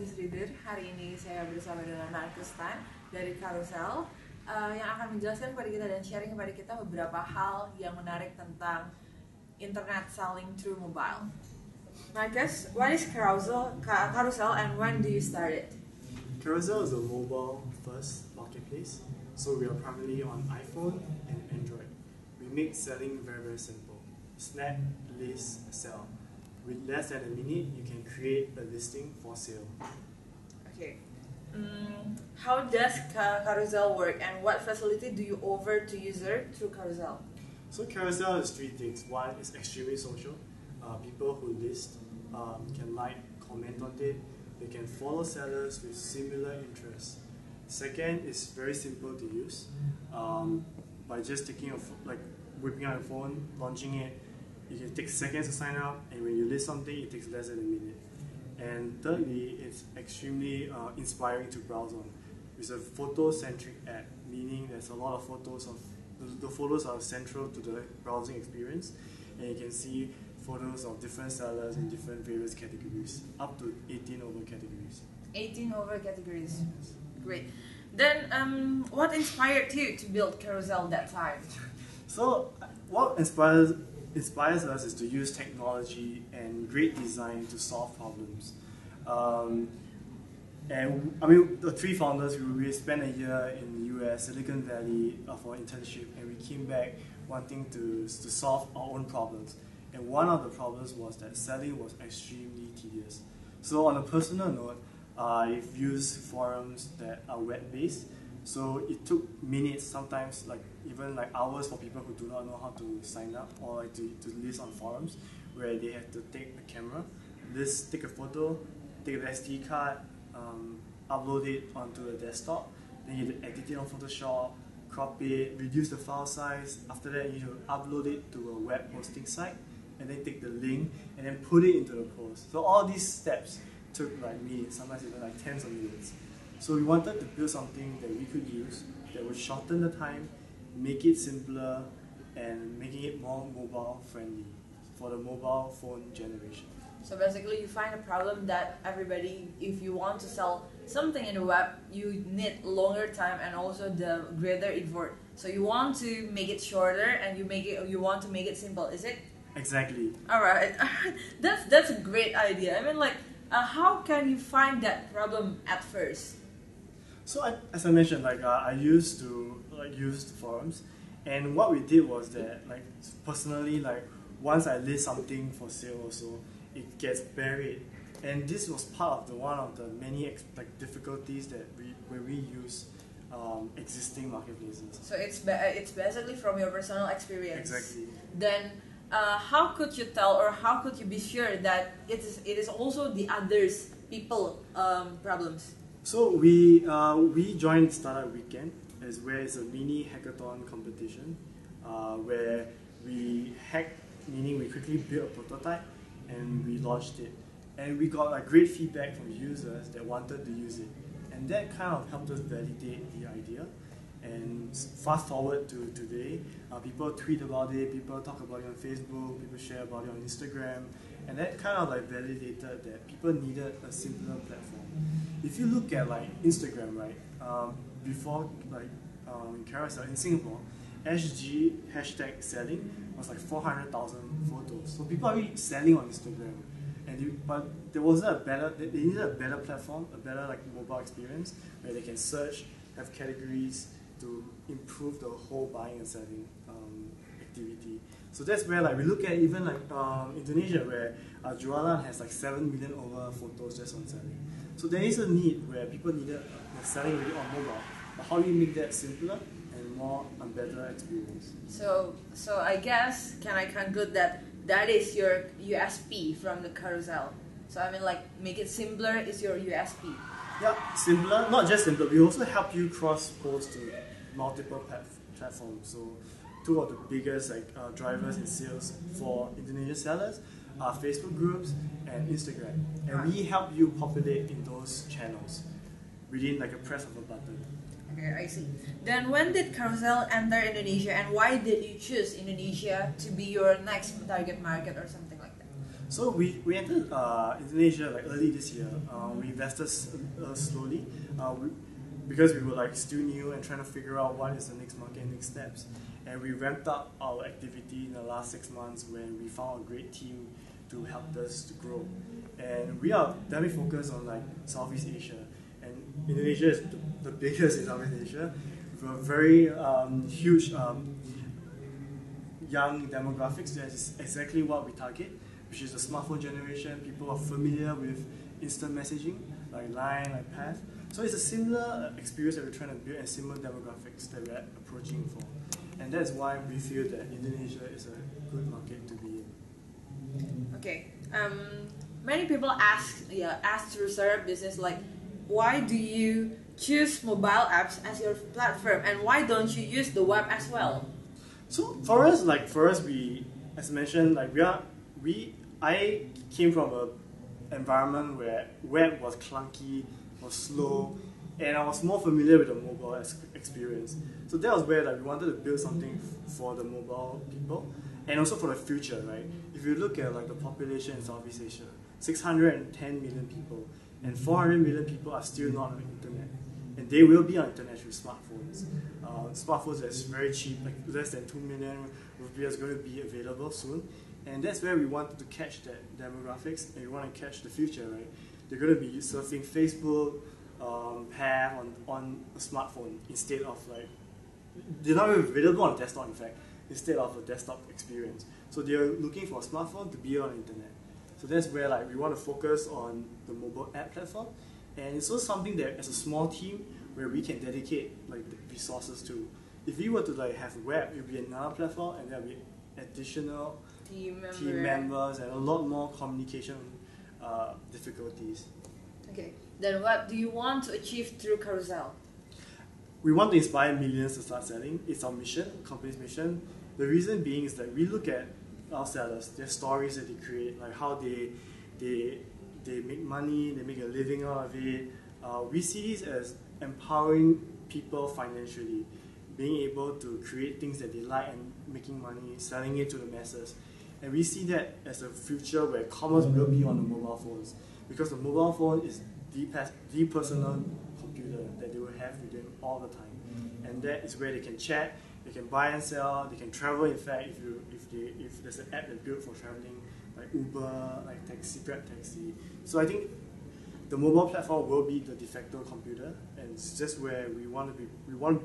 Business Reader. Hari ini saya bersama dengan Marketnya dari Carousel yang akan menjelaskan kepada kita dan sharing kepada kita beberapa hal yang menarik tentang internet selling through mobile. Marcus, what is Carousel and when do you start it? Carousel is a mobile-first marketplace, so we are primarily on iPhone and Android. We make selling very, very simple. Snap, list, sell. With less than a minute, you can create a listing for sale. Okay. How does Carousel work and what facility do you offer to user through Carousel? So Carousel is three things. One is extremely social. People who list can like, comment on it. They can follow sellers with similar interests. Second is very simple to use. By just whipping out your phone, launching it, you can take seconds to sign up, and when you list something, it takes less than a minute. And thirdly, it's extremely inspiring to browse on. It's a photo-centric app, meaning there's a lot of photos of the photos are central to the browsing experience, and you can see photos of different sellers in different various categories, up to 18 over categories. 18 over categories. Great. Then, what inspired you to build Carousel that time? So, what inspires us is to use technology and great design to solve problems. And I mean, the three founders, we spent a year in the US, Silicon Valley, for internship, and we came back wanting to solve our own problems. And one of the problems was that selling was extremely tedious. So on a personal note, I've used forums that are web-based. So it took minutes, sometimes even hours for people who do not know how to sign up or to list on forums, where they have to take a camera, take a photo, take an SD card, upload it onto a desktop, then you have to edit it on Photoshop, crop it, reduce the file size. After that, you should upload it to a web hosting site, and then take the link and then put it into the post. So all these steps took minutes, sometimes even tens of minutes. So we wanted to build something that we could use that would shorten the time, make it simpler, and making it more mobile friendly for the mobile phone generation. So basically you find a problem that everybody, if you want to sell something in the web, you need longer time and also the greater effort. So you want to make it shorter and you want to make it simple, is it? Exactly. Alright, that's a great idea. I mean how can you find that problem at first? So as I mentioned, I used to use forums, and what we did was that personally, once I list something for sale also, it gets buried, and this was part of one of the many difficulties that when we use existing marketplaces. So it's basically from your personal experience. Exactly. Then how could you tell, or how could you be sure that it is also the others people problems? So we joined Startup Weekend, where it's a mini hackathon competition, where we hacked, meaning we quickly built a prototype and we launched it, and we got great feedback from users that wanted to use it, and that kind of helped us validate the idea. And fast forward to today, people tweet about it, people talk about it on Facebook, people share about it on Instagram, and that kind of validated that people needed a simpler platform. If you look at Instagram, right, before Carousel in Singapore, SG hashtag selling was 400,000 photos. So people are really selling on Instagram, but there wasn't a better. They needed a better platform, a better mobile experience where they can search, have categories to improve the whole buying and selling activity. So that's where we look at even Indonesia, where Jualan has 7 million over photos just on selling. So there is a need where people needed selling really on mobile. But how do you make that simpler and more better experience? So I guess, can I conclude that is your USP from the Carousel? So I mean make it simpler is your USP. Yeah, simpler, not just simpler, we also help you cross-post to multiple platforms. So two of the biggest drivers in sales for Indonesian sellers are Facebook groups and Instagram. And we help you populate in those channels within a press of a button. Okay, I see. Then when did Carousel enter Indonesia and why did you choose Indonesia to be your next target market or something like that? So we entered Indonesia like early this year. We invested slowly because we were like still new and trying to figure out what is the next market and next steps. And we ramped up our activity in the last 6 months when we found a great team to help us to grow. And we are definitely focused on like Southeast Asia. And Indonesia is the biggest in Southeast Asia with a very huge young demographics. That is exactly what we target, which is the smartphone generation. People are familiar with instant messaging, like Line, like Path. So it's a similar experience that we're trying to build and similar demographics that we're approaching for. And that's why we feel that Indonesia is a good market to be in. Okay. Many people ask to start a business like, why do you choose mobile apps as your platform, and why don't you use the web as well? So for us, we, as mentioned, like I came from an environment where web was clunky, was slow, and I was more familiar with the mobile experience. So that was where like we wanted to build something for the mobile people, and also for the future, right? If you look at like the population in Southeast Asia, 610 million people, and 400 million people are still not on the internet, and they will be on internet through smartphones. Smartphones that's very cheap, like less than 2 million rupiah is going to be available soon, and that's where we wanted to catch that demographics, and we want to catch the future, right? They're going to be surfing Facebook, Path on a smartphone instead of like, they're not even available on desktop in fact, instead of a desktop experience. So they're looking for a smartphone to be on the internet. So that's where like we want to focus on the mobile app platform, and it's also something that as a small team where we can dedicate like the resources to. If we were to like have web, it would be another platform, and there will be additional team members and a lot more communication difficulties. Okay, then what do you want to achieve through Carousel? We want to inspire millions to start selling. It's our mission, company's mission. The reason being is that we look at our sellers, their stories that they create, like how they make money, they make a living out of it. We see these as empowering people financially, being able to create things that they like and making money, selling it to the masses. And we see that as a future where commerce will be on the mobile phones, because the mobile phone is the personal computer that they will have with them all the time. And that is where they can chat, they can buy and sell, they can travel. In fact, if there's an app that's built for traveling, like Uber, like taxi, Grab taxi. So I think the mobile platform will be the de facto computer, and it's just where we want to be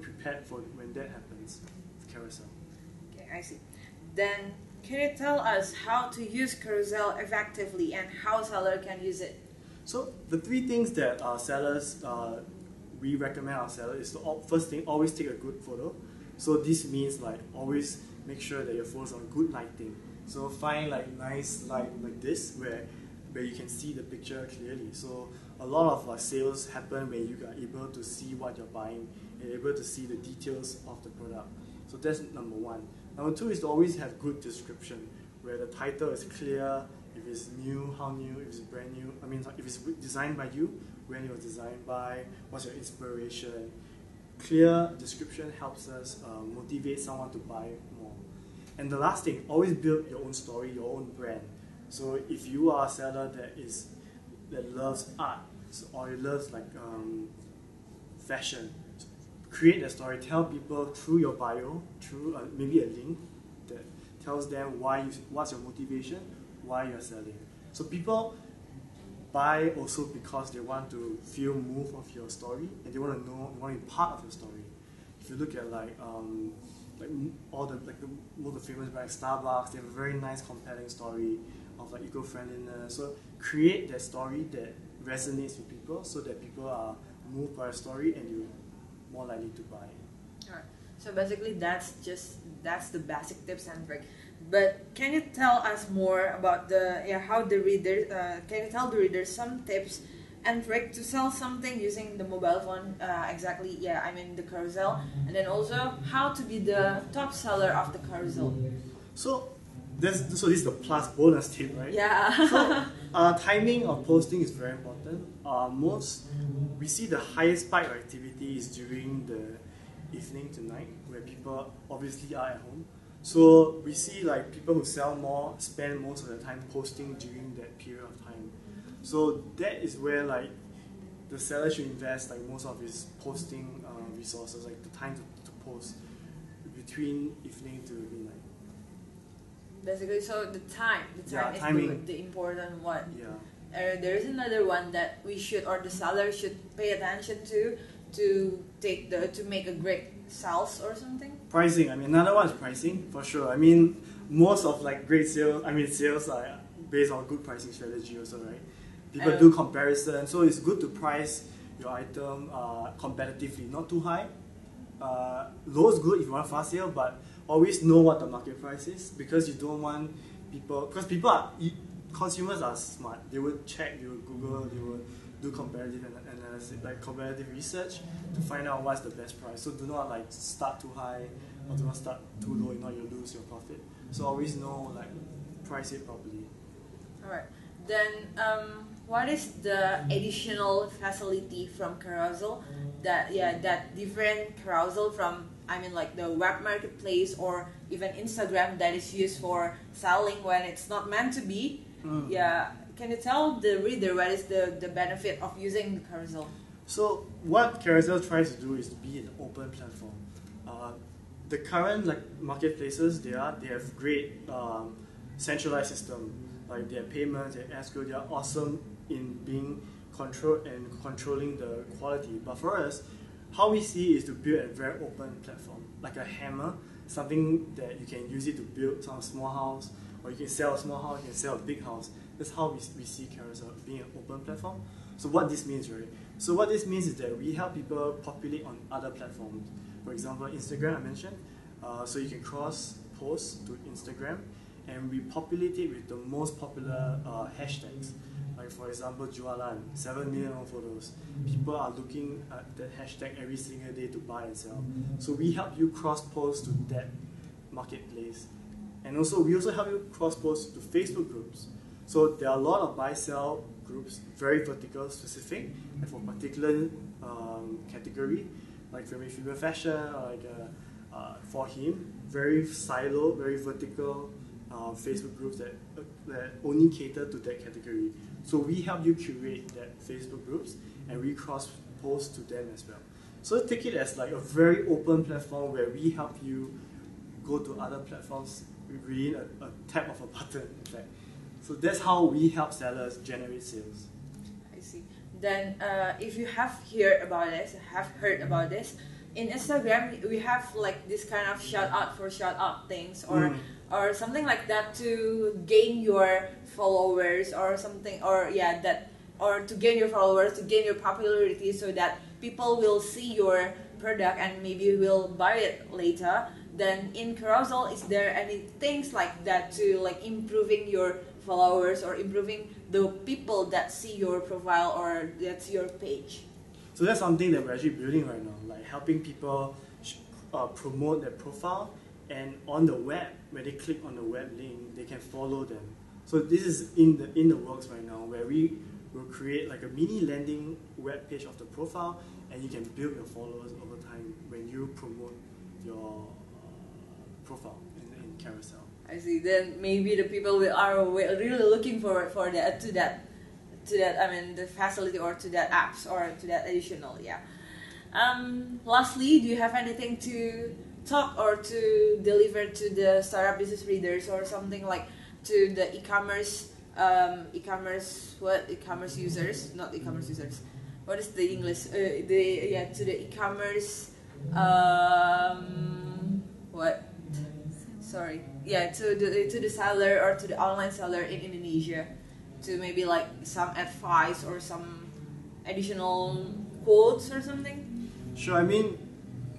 prepared for when that happens. Carousel. Okay, I see. Then can you tell us how to use Carousel effectively and how a seller can use it? So the 3 things that our sellers, we recommend our sellers is to first thing, always take a good photo. So this means like always make sure that your photos are good lighting. So find like nice light like this where you can see the picture clearly. So a lot of sales happen when you are able to see what you're buying and able to see the details of the product. So that's number 1. Number 2 is to always have good description where the title is clear. If it's new, how new, if it's brand new, I mean if it's designed by you, when it was designed by, what's your inspiration. Clear description helps us motivate someone to buy more. And the last thing, always build your own story, your own brand. So if you are a seller that loves art, or you loves like fashion, create a story, tell people through your bio, through maybe a link that tells them what's your motivation, why you're selling. So people buy also because they want to feel moved of your story, and they want to know, want to be part of your story. If you look at like all the most famous brands, Starbucks, they have a very nice compelling story of like eco-friendliness. So create that story that resonates with people, so that people are moved by a story and you're more likely to buy. Alright. So basically that's the basic tips and tricks. But can you tell us more about how the reader? Can you tell the readers some tips and tricks to sell something using the mobile phone? Exactly. Yeah, I mean the Carousel, and then also how to be the top seller of the Carousel. So this is the plus bonus tip, right? Yeah. So timing of posting is very important. We see the highest spike of activity is during the evening to night, where people obviously are at home. So we see like people who sell more spend most of the time posting during that period of time. So that is where like the seller should invest like most of his posting resources, like the time to post between evening to midnight. Basically, so the time is timing. the important one. Yeah. There is another one that we should, or the seller should pay attention to make a great sales or something. Pricing. I mean, another one is pricing for sure. I mean, most of like great sales. I mean, sales are based on good pricing strategy also, right? People do comparison, so it's good to price your item competitively, not too high. Low is good if you want fast sale, but always know what the market price is, because you don't want people, because consumers are smart. They will check, they will Google, they will do comparative analysis, like comparative research to find out what's the best price. So do not like start too high or do not start too low, if not you lose your profit. So always know, like, price it properly. Alright. Then what is the additional facility from Carousel that different Carousel from, I mean, like the web marketplace or even Instagram that is used for selling when it's not meant to be? Yeah, can you tell the reader what is the benefit of using the Carousel? So what Carousel tries to do is to be an open platform. The current like marketplaces, they have great centralized system. Like their payments, their escrow, they are awesome in being controlled and controlling the quality. But for us, how we see is to build a very open platform, like a hammer, something that you can use it to build some small house, or you can sell a small house, you can sell a big house. That's how we see Carousel being an open platform. So what this means, right? So what this means is that we help people populate on other platforms. For example, Instagram I mentioned. So you can cross post to Instagram, and we populate it with the most popular hashtags. Like for example, jualan, 7 million photos. People are looking at that hashtag every single day to buy and sell. So we help you cross post to that marketplace. And also, we also help you cross post to Facebook groups. So there are a lot of buy-sell groups, very vertical specific, and for particular category, like female fashion, or like for him, very silo, very vertical Facebook groups that only cater to that category. So we help you curate that Facebook groups, and we cross post to them as well. So take it as like a very open platform where we help you go to other platforms within a tap of a button, in fact. So that's how we help sellers generate sales. I see. Then if you have heard about this, in Instagram we have like this kind of shout out things, or something like that to gain your followers or something, or to gain your followers, to gain your popularity, so that people will see your product and maybe will buy it later. Then in Carousel, is there any things like that to like improving your followers or improving the people that see your profile or that's your page? So that's something that we're actually building right now, like helping people promote their profile, and on the web, when they click on the web link, they can follow them. So this is in the works right now, where we will create like a mini landing web page of the profile, and you can build your followers over time when you promote your profile in Carousel. I see. Then maybe the people are really looking for that. I mean, the facility or to that apps or to that additional. Yeah. Lastly, do you have anything to talk or to deliver to the startup business readers or something like to the e-commerce users, not e-commerce users. What is the English? To the e-commerce. To the seller or to the online seller in Indonesia, to maybe like some advice or some additional quotes or something? Sure, I mean,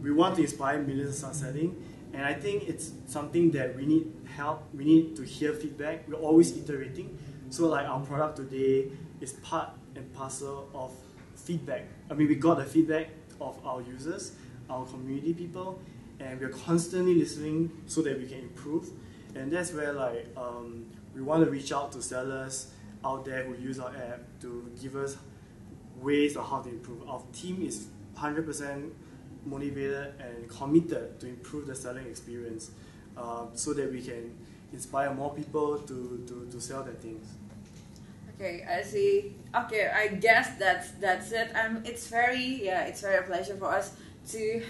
we want to inspire millions to start selling, and I think it's something that we need help, we need to hear feedback. We're always iterating. So like our product today is part and parcel of feedback. I mean, we got the feedback of our users, our community people, and we're constantly listening so that we can improve. And that's where like we want to reach out to sellers out there who use our app to give us ways of how to improve. Our team is 100% motivated and committed to improve the selling experience. so that we can inspire more people to sell their things. Okay, I see. Okay, I guess that's it. It's very a pleasure for us to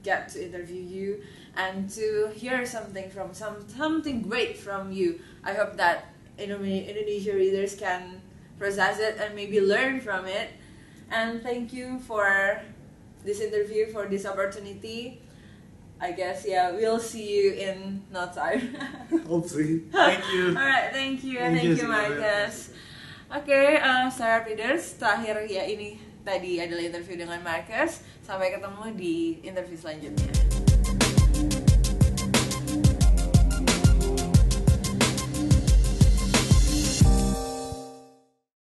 get to interview you and to hear something great from you. I hope that Indonesia readers can process it and maybe learn from it. And thank you for this interview, for this opportunity. I guess we'll see you in no time. Hopefully. Thank you. Alright, thank you, Marcus. Oke, Startup Readers, terakhir ini tadi adalah interview dengan Marcus. Sampai ketemu di interview selanjutnya.